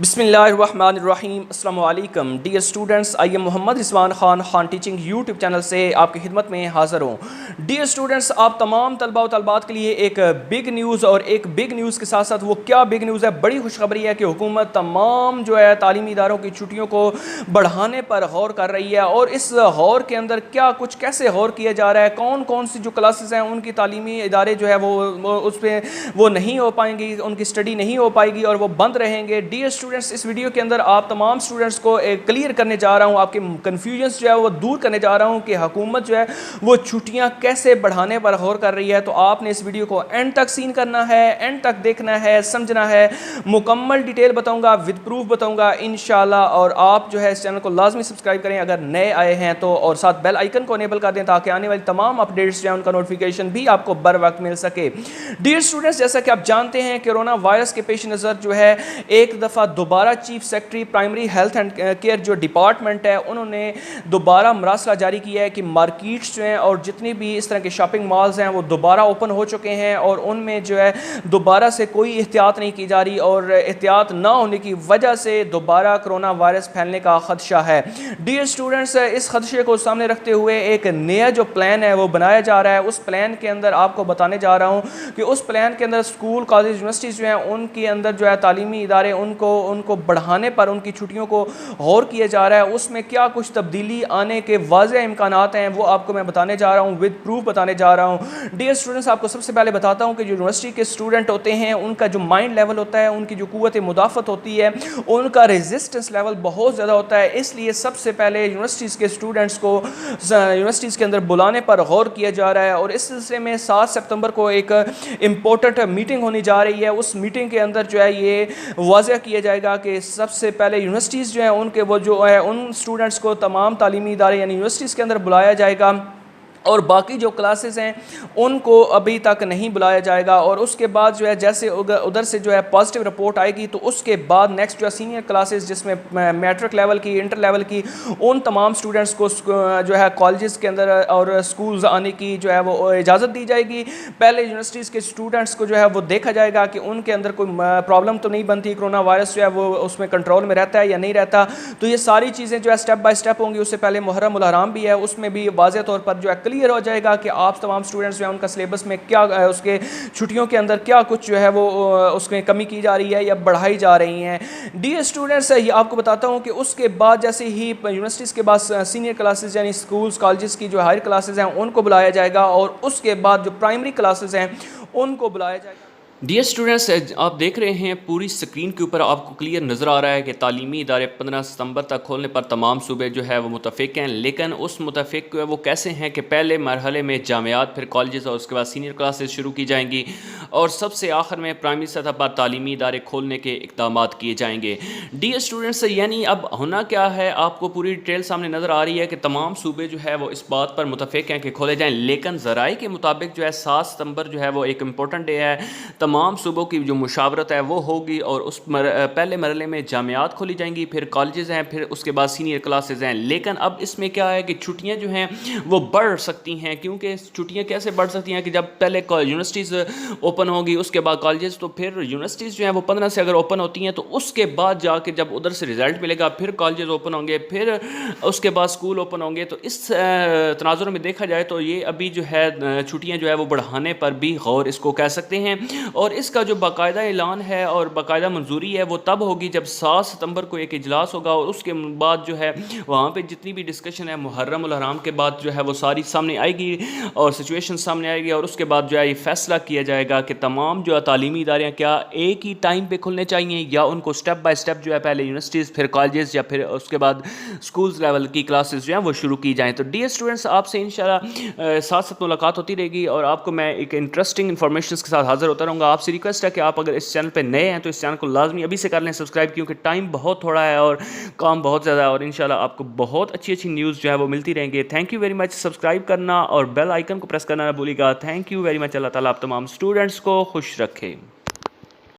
बिस्मिल्लाहिर्रहमानिर्रहीम। अस्सलाम वालेकुम dear students, I am Mohammad Rizwan Khan teaching YouTube channel से आपकी खिदमत में हाज़िर हूँ। डियर स्टूडेंट्स, आप तमाम तलबा व तलबात के लिए एक बिग न्यूज़ और एक बिग न्यूज़ के साथ साथ वो क्या बिग न्यूज़ है, बड़ी खुशखबरी है कि हुकूमत तमाम जो है तालीमी इदारों की छुट्टियों को बढ़ाने पर गौर कर रही है। और इस गौर के अंदर क्या कुछ कैसे गौर किया जा रहा है, कौन कौन सी जो क्लासेस हैं उनकी तालीमी इदारे जो है वो उस पर वो नहीं हो पाएंगी, उनकी स्टडी नहीं हो पाएगी और वो बंद रहेंगे। डियर स्टूडेंट्स, इस वीडियो के अंदर आप तमाम स्टूडेंट्स को क्लियर करने जा रहा हूँ, आपके कन्फ्यूजन्स जो है वो दूर करने जा रहा हूँ कि हुकूमत जो है वो छुट्टियाँ कैसे बढ़ाने पर गौर कर रही है। तो आपने इस वीडियो को एंड तक सीन करना है, एंड तक देखना है, समझना है। मुकम्मल डिटेल बताऊँगा, विद प्रूफ बताऊँगा इंशाल्लाह। और आप जो है इस चैनल को लाजमी सब्सक्राइब करें अगर नए आए हैं तो, और साथ बेल आइकन को इनेबल कर दें ताकि आने वाली तमाम अपडेट्स जो है उनका नोटिफिकेशन भी आपको बर वक्त मिल सके। डियर स्टूडेंट्स, जैसा कि आप जानते हैं कोरोना वायरस के पेश नज़र जो है एक दफ़ा दोबारा chief secretary primary health and care जो डिपार्टमेंट है उन्होंने दोबारा मरासला जारी किया है कि मार्केट्स जो हैं और जितनी भी इस तरह के शॉपिंग मॉल्स हैं वो दोबारा ओपन हो चुके हैं और उनमें जो है दोबारा से कोई एहतियात नहीं की जा रही और एहतियात ना होने की वजह से दोबारा कोरोना वायरस फैलने का खदशा है। डियर स्टूडेंट्स, इस खदशे को सामने रखते हुए एक नया जो प्लान है वो बनाया जा रहा है। उस प्लान के अंदर आपको बताने जा रहा हूँ कि उस प्लान के अंदर स्कूल कॉलेज यूनिवर्सिटीज़ जो हैं उनके अंदर जो है तालीमी इदारे उनको बढ़ाने पर उनकी छुट्टियों को गौर किया जा रहा है। उसमें क्या कुछ तब्दीली आने के वाज़ेह इम्कानात हैं वो आपको मैं बताने जा रहा हूँ, विद प्रूफ बताने जा रहा हूँ। डियर स्टूडेंट्स, आपको सबसे पहले बताता हूँ कि जो यूनिवर्सिटी के स्टूडेंट होते हैं उनका जो माइंड लेवल होता है, उनकी जो कुव्वत मुदाफ़त होती है, उनका रेजिस्टेंस लेवल बहुत ज़्यादा होता है। इसलिए सबसे पहले यूनिवर्सिटीज़ के स्टूडेंट्स को यूनिवर्सिटीज़ के अंदर बुलाने पर गौर किया जा रहा है। और इस सिलसिले में 7 सितंबर को एक इम्पोर्टेंट मीटिंग होने जा रही है। उस मीटिंग के अंदर जो है ये वाज़ह किया जाएगा कि सबसे पहले यूनिवर्सिटीज़ जो हैं उनके वो जो है उन स्टूडेंट्स को तमाम तालीमी इदारे यानी यूनिवर्सिटीज़ के अंदर बुलाया जाएगा और बाकी जो क्लासेस हैं उनको अभी तक नहीं बुलाया जाएगा। और उसके बाद जो है जैसे उधर से जो है पॉजिटिव रिपोर्ट आएगी तो उसके बाद नेक्स्ट जो है सीनियर क्लासेस जिसमें मैट्रिक लेवल की, इंटर लेवल की, उन तमाम स्टूडेंट्स को जो है कॉलेजेस के अंदर और स्कूल्स आने की जो है वो इजाज़त दी जाएगी। पहले यूनिवर्सिटीज़ के स्टूडेंट्स को जो है वो देखा जाएगा कि उनके अंदर कोई प्रॉब्लम तो नहीं बनती, कोरोना वायरस जो है वो उसमें कंट्रोल में रहता है या नहीं रहता। तो ये सारी चीज़ें जो है स्टेप बाय स्टेप होंगी। उससे पहले मुहर्रम उल हराम भी है, उसमें भी वाज़ेह तौर पर जो है क्लियर हो जाएगा कि आप तमाम स्टूडेंट्स जो हैं उनका सिलेबस में क्या उसके छुट्टियों के अंदर क्या कुछ जो है वो उसमें कमी की जा रही है या बढ़ाई जा रही हैं। डियर स्टूडेंट्स, ये आपको बताता हूं कि उसके बाद जैसे ही यूनिवर्सिटीज़ के बाद सीनियर क्लासेस यानी स्कूल्स कॉलेजेस की जो हायर क्लासेस हैं उनको बुलाया जाएगा और उसके बाद जो प्राइमरी क्लासेस हैं उनको बुलाया जाएगा। डियर स्टूडेंट्स, आप देख रहे हैं पूरी स्क्रीन के ऊपर आपको क्लियर नज़र आ रहा है कि तालीमी इदारे 15 सितंबर तक खोलने पर तमाम सूबे जो है वो मुतफ़िक हैं। लेकिन उस मुतफ़िक वो कैसे हैं कि पहले मरहले में जामियात, फिर कॉलेजेस और उसके बाद सीनियर क्लासेस शुरू की जाएंगी और सबसे आखिर में प्राइमरी सतह पर तालीमी इदारे खोलने के इक़दाम किए जाएंगे। डियर स्टूडेंट्स, यानी अब होना क्या है, आपको पूरी डिटेल सामने नज़र आ रही है कि तमाम सूबे जो है वो इस बात पर मुतफ़िक हैं कि खोले जाएँ। लेकिन ज़राए के मुताबिक जो है 7 सितंबर जो है वो एक इम्पोर्टेंट डे है। तमाम सूबों की जो मुशावरत है वो होगी और उस पहले मरले में जामियात खोली जाएंगी, फिर कॉलेजेस हैं, फिर उसके बाद सीनियर क्लासेस हैं। लेकिन अब इसमें क्या है कि छुट्टियां जो हैं वो बढ़ सकती हैं। क्योंकि छुट्टियां कैसे बढ़ सकती हैं कि जब पहले यूनिवर्सिटीज़ ओपन होगी उसके बाद कॉलेजेस, तो फिर यूनिवर्सिटीज़ जो हैं वो 15 से अगर ओपन होती हैं तो उसके बाद जाके जब उधर से रिज़ल्ट मिलेगा फिर कॉलेजेस ओपन होंगे, फिर उसके बाद स्कूल ओपन होंगे। तो इस तनाजुर में देखा जाए तो ये अभी जो है छुट्टियाँ जो है वो बढ़ाने पर भी गौर इसको कह सकते हैं। और इसका जो बाकायदा ऐलान है और बाकायदा मंजूरी है वो तब होगी जब 7 सितंबर को एक इजलास होगा और उसके बाद जो है वहाँ पे जितनी भी डिस्कशन है मुहर्रम उल हराम के बाद जो है वो सारी सामने आएगी और सिचुएशन सामने आएगी और उसके बाद जो है ये फैसला किया जाएगा कि तमाम जो है तालीमी इदारे क्या एक ही टाइम पे खुलने चाहिए या उनको स्टेप बाय स्टेप जो है पहले यूनिवर्सिटीज़, फिर कॉलेजेस या फिर उसके बाद स्कूल्स लेवल की क्लासेस जो हैं वो शुरू की जाएँ। तो डियर स्टूडेंट्स, आपसे इंशाल्लाह साथ साथ मुलाकात होती रहेगी और आपको मैं एक इंटरेस्टिंग इन्फॉर्मेशन के साथ हाजिर होता रहूँगा। आपसे रिक्वेस्ट है कि आप अगर इस चैनल पे नए हैं तो इस चैनल को लाजमी अभी से कर लें सब्सक्राइब, क्योंकि टाइम बहुत थोड़ा है और काम बहुत ज़्यादा है और इंशाल्लाह आपको बहुत अच्छी अच्छी न्यूज़ जो है वो मिलती रहेंगे। Thank you very much. Subscribe करना और बेल आइकन को प्रेस करना ना भूलिएगा। Thank you very much. अल्लाह ताला आप तमाम स्टूडेंट्स को खुश रखे।